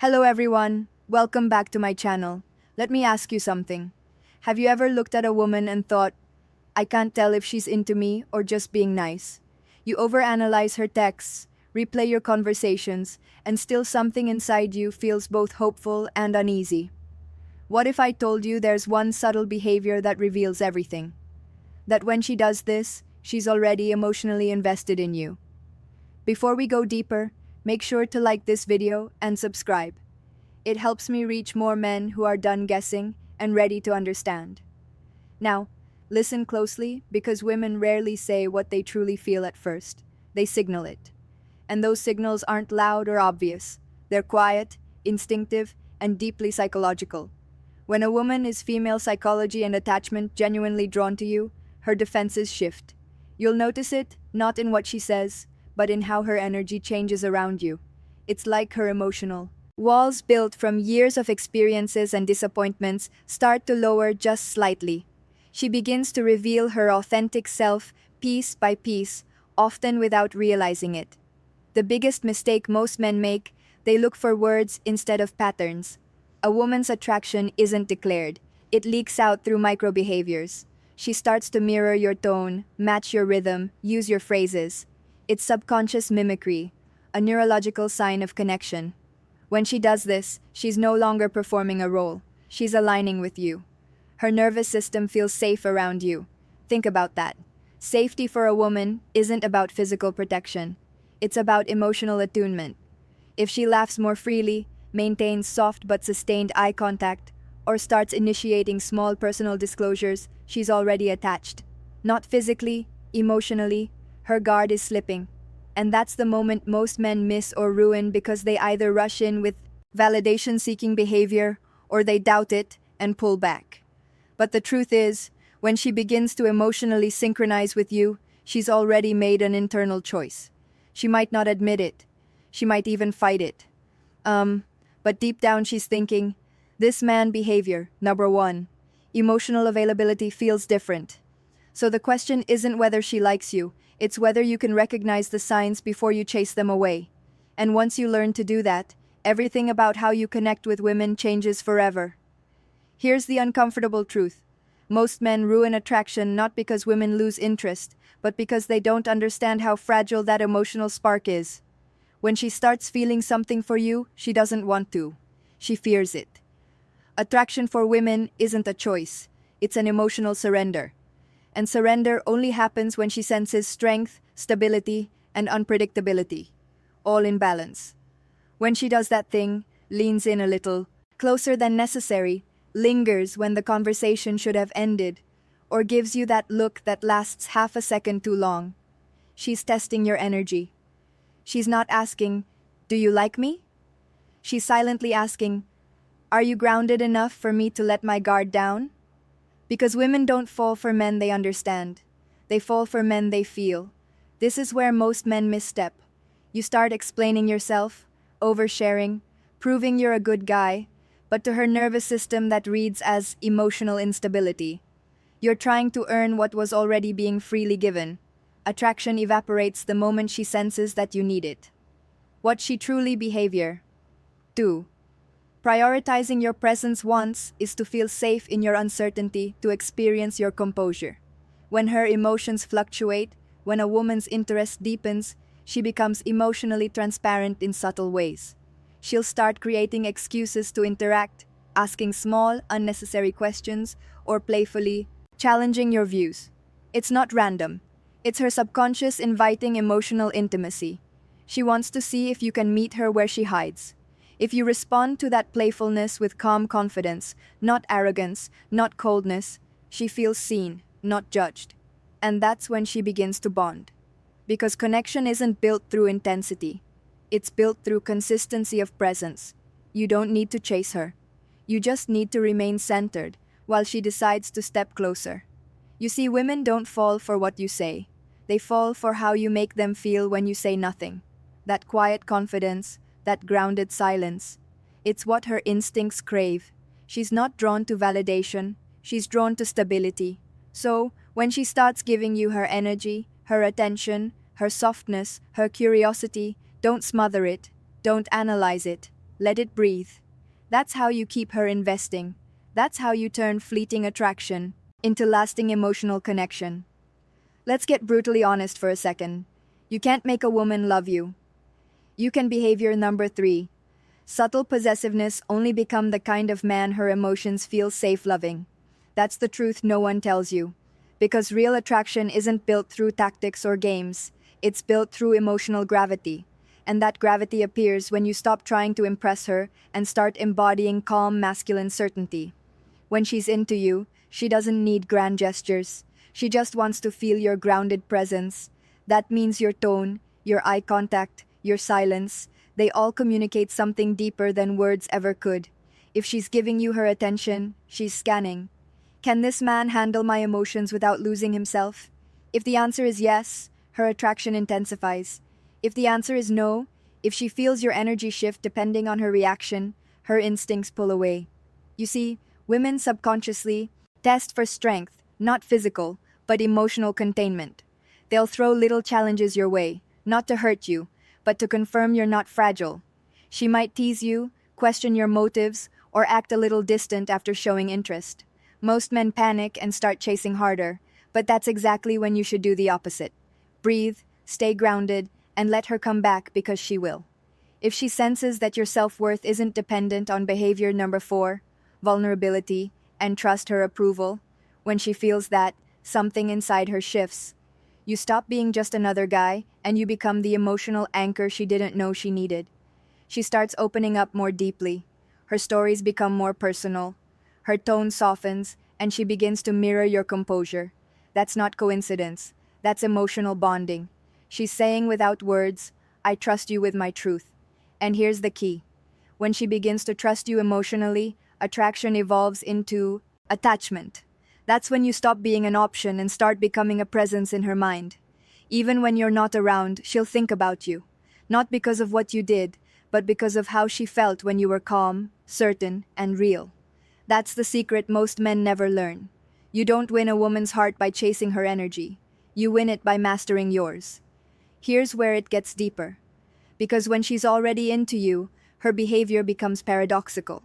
Hello everyone, welcome back to my channel. Let me ask you something. Have you ever looked at a woman and thought, I can't tell if she's into me or just being nice? You overanalyze her texts, replay your conversations, and still something inside you feels both hopeful and uneasy. What if I told you there's one subtle behavior that reveals everything? That when she does this, she's already emotionally invested in you. Before we go deeper, make sure to like this video and subscribe. It helps me reach more men who are done guessing and ready to understand. Now, listen closely because women rarely say what they truly feel at first. They signal it. And those signals aren't loud or obvious. They're quiet, instinctive, and deeply psychological. When a woman is female psychology and attachment genuinely drawn to you, her defenses shift. You'll notice it not in what she says, but in how her energy changes around you. It's like her emotional walls built from years of experiences and disappointments start to lower just slightly. She begins to reveal her authentic self piece by piece, often without realizing it. The biggest mistake most men make, they look for words instead of patterns. A woman's attraction isn't declared. It leaks out through micro behaviors. She starts to mirror your tone, match your rhythm, use your phrases. It's subconscious mimicry, a neurological sign of connection. When she does this, she's no longer performing a role. She's aligning with you. Her nervous system feels safe around you. Think about that. Safety for a woman isn't about physical protection. It's about emotional attunement. If she laughs more freely, maintains soft but sustained eye contact, or starts initiating small personal disclosures, she's already attached. Not physically, emotionally, her guard is slipping. And that's the moment most men miss or ruin because they either rush in with validation-seeking behavior or they doubt it and pull back. But the truth is, when she begins to emotionally synchronize with you, she's already made an internal choice. She might not admit it. She might even fight it. But deep down she's thinking, this man behavior, number one, emotional availability feels different. So the question isn't whether she likes you, it's whether you can recognize the signs before you chase them away. And once you learn to do that, everything about how you connect with women changes forever. Here's the uncomfortable truth. Most men ruin attraction not because women lose interest, but because they don't understand how fragile that emotional spark is. When she starts feeling something for you, she doesn't want to. She fears it. Attraction for women isn't a choice. It's an emotional surrender. And surrender only happens when she senses strength, stability, and unpredictability, all in balance. When she does that thing, leans in a little, closer than necessary, lingers when the conversation should have ended, or gives you that look that lasts half a second too long, she's testing your energy. She's not asking, do you like me? She's silently asking, are you grounded enough for me to let my guard down? Because women don't fall for men they understand. They fall for men they feel. This is where most men misstep. You start explaining yourself, oversharing, proving you're a good guy, but to her nervous system that reads as emotional instability. You're trying to earn what was already being freely given. Attraction evaporates the moment she senses that you need it. What she truly behavior? 2. Prioritizing your presence once is to feel safe in your uncertainty, to experience your composure. When her emotions fluctuate, when a woman's interest deepens, she becomes emotionally transparent in subtle ways. She'll start creating excuses to interact, asking small, unnecessary questions, or playfully challenging your views. It's not random. It's her subconscious inviting emotional intimacy. She wants to see if you can meet her where she hides. If you respond to that playfulness with calm confidence, not arrogance, not coldness, she feels seen, not judged. And that's when she begins to bond. Because connection isn't built through intensity. It's built through consistency of presence. You don't need to chase her. You just need to remain centered while she decides to step closer. You see, women don't fall for what you say. They fall for how you make them feel when you say nothing. That quiet confidence, that grounded silence. It's what her instincts crave. She's not drawn to validation, she's drawn to stability. So, when she starts giving you her energy, her attention, her softness, her curiosity, don't smother it, don't analyze it. Let it breathe. That's how you keep her investing. That's how you turn fleeting attraction into lasting emotional connection. Let's get brutally honest for a second. You can't make a woman love you. You can. Behavior number 3. Subtle possessiveness. Only become the kind of man her emotions feel safe loving. That's the truth no one tells you. Because real attraction isn't built through tactics or games. It's built through emotional gravity. And that gravity appears when you stop trying to impress her and start embodying calm masculine certainty. When she's into you, she doesn't need grand gestures. She just wants to feel your grounded presence. That means your tone, your eye contact, your silence, they all communicate something deeper than words ever could. If she's giving you her attention, she's scanning. Can this man handle my emotions without losing himself? If the answer is yes, her attraction intensifies. If the answer is no, if she feels your energy shift depending on her reaction, her instincts pull away. You see, women subconsciously test for strength, not physical, but emotional containment. They'll throw little challenges your way, not to hurt you, but to confirm you're not fragile. She might tease you, question your motives, or act a little distant after showing interest. Most men panic and start chasing harder, but that's exactly when you should do the opposite. Breathe, stay grounded, and let her come back because she will. If she senses that your self-worth isn't dependent on behavior number 4, vulnerability, and trust her approval, when she feels that, something inside her shifts. You stop being just another guy, and you become the emotional anchor she didn't know she needed. She starts opening up more deeply. Her stories become more personal. Her tone softens, and she begins to mirror your composure. That's not coincidence. That's emotional bonding. She's saying without words, I trust you with my truth. And here's the key. When she begins to trust you emotionally, attraction evolves into attachment. That's when you stop being an option and start becoming a presence in her mind. Even when you're not around, she'll think about you. Not because of what you did, but because of how she felt when you were calm, certain, and real. That's the secret most men never learn. You don't win a woman's heart by chasing her energy. You win it by mastering yours. Here's where it gets deeper. Because when she's already into you, her behavior becomes paradoxical.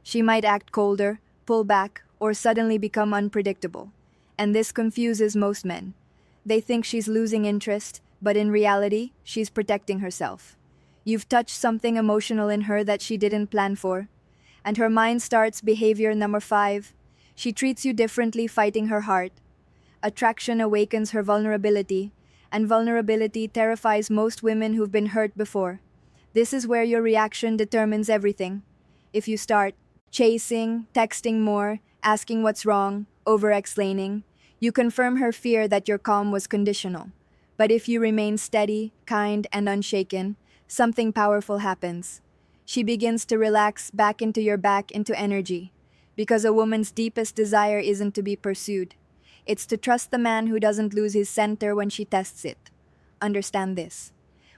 She might act colder, pull back, or suddenly become unpredictable. And this confuses most men. They think she's losing interest, but in reality, she's protecting herself. You've touched something emotional in her that she didn't plan for. And her mind starts behavior number 5. She treats you differently, fighting her heart. Attraction awakens her vulnerability, and vulnerability terrifies most women who've been hurt before. This is where your reaction determines everything. If you start chasing, texting more, asking what's wrong, over-explaining, you confirm her fear that your calm was conditional. But if you remain steady, kind, and unshaken, something powerful happens. She begins to relax back into energy. Because a woman's deepest desire isn't to be pursued. It's to trust the man who doesn't lose his center when she tests it. Understand this.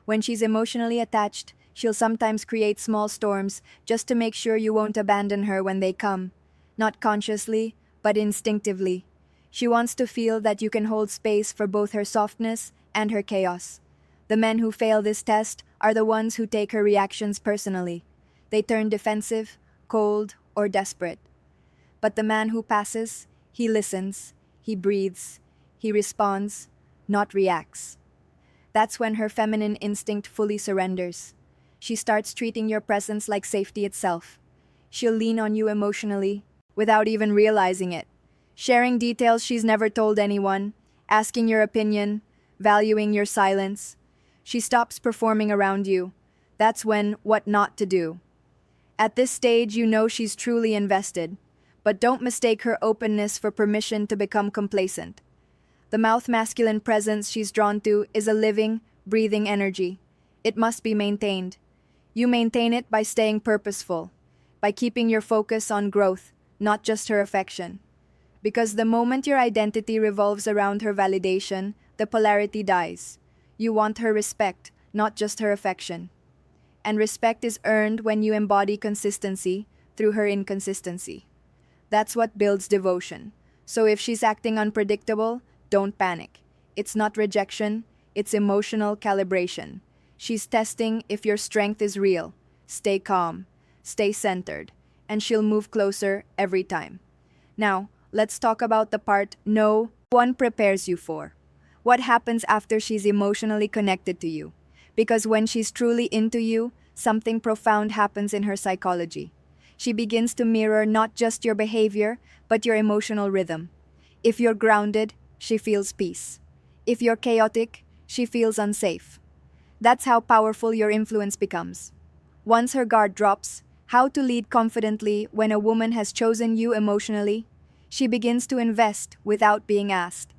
When she's emotionally attached, she'll sometimes create small storms just to make sure you won't abandon her when they come. Not consciously, but instinctively. She wants to feel that you can hold space for both her softness and her chaos. The men who fail this test are the ones who take her reactions personally. They turn defensive, cold, or desperate. But the man who passes, he listens, he breathes, he responds, not reacts. That's when her feminine instinct fully surrenders. She starts treating your presence like safety itself. She'll lean on you emotionally, without even realizing it. Sharing details she's never told anyone, asking your opinion, valuing your silence. She stops performing around you. That's when what not to do. At this stage, you know she's truly invested. But don't mistake her openness for permission to become complacent. The mouth masculine presence she's drawn to is a living, breathing energy. It must be maintained. You maintain it by staying purposeful, by keeping your focus on growth, not just her affection. Because the moment your identity revolves around her validation, the polarity dies. You want her respect, not just her affection. And respect is earned when you embody consistency through her inconsistency. That's what builds devotion. So if she's acting unpredictable, don't panic. It's not rejection, it's emotional calibration. She's testing if your strength is real. Stay calm. stay centered, and she'll move closer every time. Now, let's talk about the part no one prepares you for. What happens after she's emotionally connected to you? Because when she's truly into you, something profound happens in her psychology. She begins to mirror not just your behavior, but your emotional rhythm. If you're grounded, she feels peace. If you're chaotic, she feels unsafe. That's how powerful your influence becomes. Once her guard drops, how to lead confidently when a woman has chosen you emotionally, she begins to invest without being asked.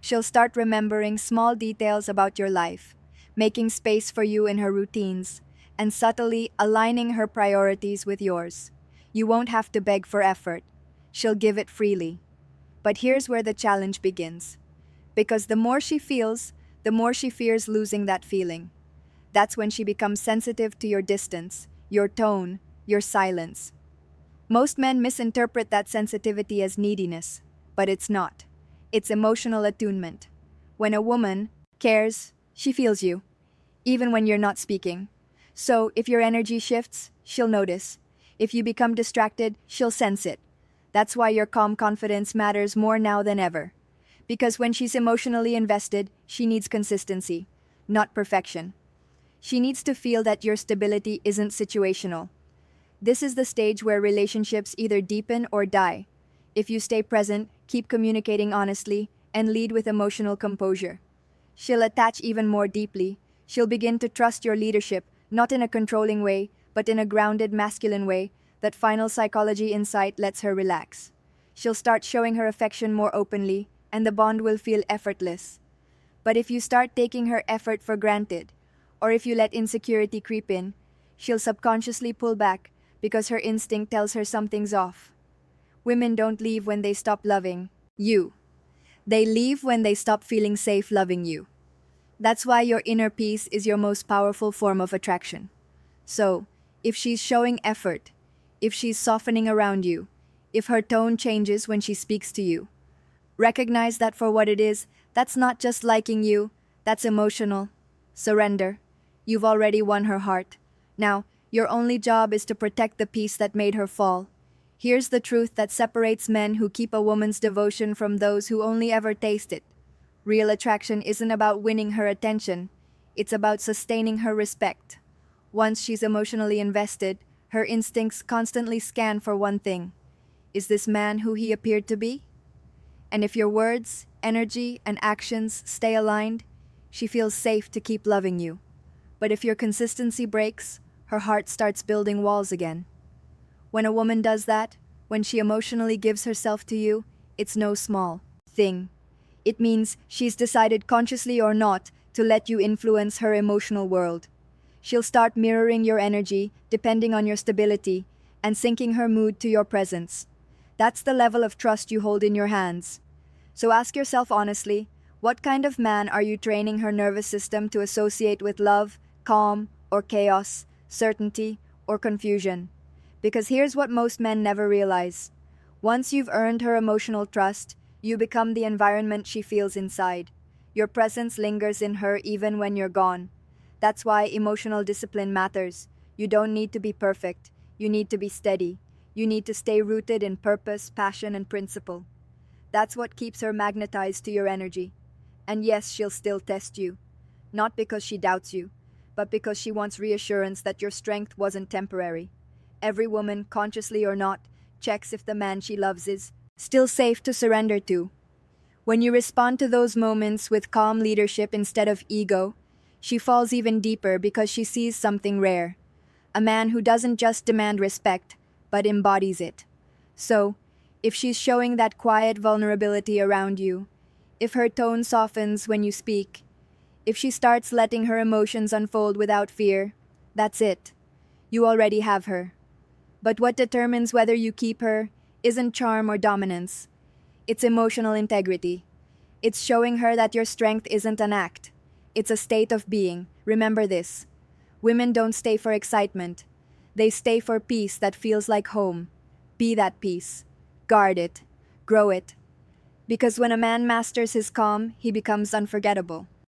She'll start remembering small details about your life, making space for you in her routines, and subtly aligning her priorities with yours. You won't have to beg for effort. She'll give it freely. But here's where the challenge begins. Because the more she feels, the more she fears losing that feeling. That's when she becomes sensitive to your distance, your tone, your silence. Most men misinterpret that sensitivity as neediness, but it's not. It's emotional attunement. When a woman cares, she feels you, even when you're not speaking. So, if your energy shifts, she'll notice. If you become distracted, she'll sense it. That's why your calm confidence matters more now than ever. Because when she's emotionally invested, she needs consistency, not perfection. She needs to feel that your stability isn't situational. This is the stage where relationships either deepen or die. If you stay present, keep communicating honestly, and lead with emotional composure, she'll attach even more deeply. She'll begin to trust your leadership, not in a controlling way, but in a grounded masculine way. That final psychology insight lets her relax. She'll start showing her affection more openly, and the bond will feel effortless. But if you start taking her effort for granted, or if you let insecurity creep in, she'll subconsciously pull back because her instinct tells her something's off. Women don't leave when they stop loving you. They leave when they stop feeling safe loving you. That's why your inner peace is your most powerful form of attraction. So, if she's showing effort, if she's softening around you, if her tone changes when she speaks to you, recognize that for what it is. That's not just liking you, that's emotional. Surrender. You've already won her heart. Now, your only job is to protect the peace that made her fall. Here's the truth that separates men who keep a woman's devotion from those who only ever taste it. Real attraction isn't about winning her attention, it's about sustaining her respect. Once she's emotionally invested, her instincts constantly scan for one thing. Is this man who he appeared to be? And if your words, energy, and actions stay aligned, she feels safe to keep loving you. But if your consistency breaks, her heart starts building walls again. When a woman does that, when she emotionally gives herself to you, it's no small thing. It means she's decided, consciously or not, to let you influence her emotional world. She'll start mirroring your energy, depending on your stability, and syncing her mood to your presence. That's the level of trust you hold in your hands. So ask yourself honestly, what kind of man are you training her nervous system to associate with love, calm, or chaos, certainty, or confusion? Because here's what most men never realize. Once you've earned her emotional trust, you become the environment she feels inside. Your presence lingers in her even when you're gone. That's why emotional discipline matters. You don't need to be perfect. You need to be steady. You need to stay rooted in purpose, passion, and principle. That's what keeps her magnetized to your energy. And yes, she'll still test you. Not because she doubts you, but because she wants reassurance that your strength wasn't temporary. Every woman, consciously or not, checks if the man she loves is still safe to surrender to. When you respond to those moments with calm leadership instead of ego, she falls even deeper because she sees something rare. A man who doesn't just demand respect, but embodies it. So, if she's showing that quiet vulnerability around you, if her tone softens when you speak, if she starts letting her emotions unfold without fear, that's it. You already have her. But what determines whether you keep her isn't charm or dominance. It's emotional integrity. It's showing her that your strength isn't an act. It's a state of being. Remember this. Women don't stay for excitement. They stay for peace that feels like home. Be that peace. Guard it. Grow it. Because when a man masters his calm, he becomes unforgettable.